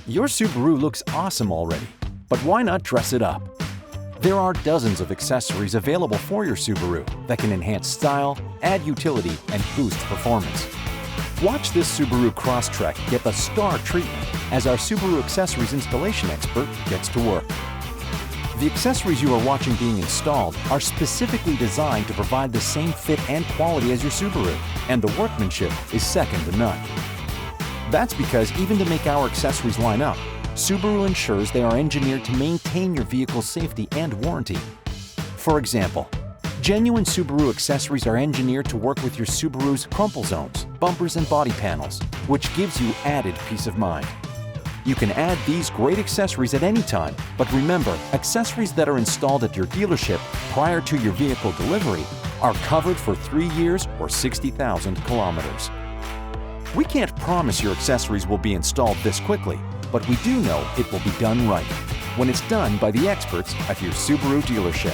Your Subaru looks awesome already, but why not dress it up? There are dozens of accessories available for your Subaru that can enhance style, add utility, and boost performance. Watch this Subaru Crosstrek get the star treatment as our Subaru accessories installation expert gets to work. The accessories you are watching being installed are specifically designed to provide the same fit and quality as your Subaru, and the workmanship is second to none. That's because even to make our accessories line up, Subaru ensures they are engineered to maintain your vehicle's safety and warranty. For example, genuine Subaru accessories are engineered to work with your Subaru's crumple zones, bumpers, and body panels, which gives you added peace of mind. You can add these great accessories at any time, but remember, accessories that are installed at your dealership prior to your vehicle delivery are covered for 3 years or 60,000 kilometers. We can't promise your accessories will be installed this quickly, but we do know it will be done right when it's done by the experts at your Subaru dealership.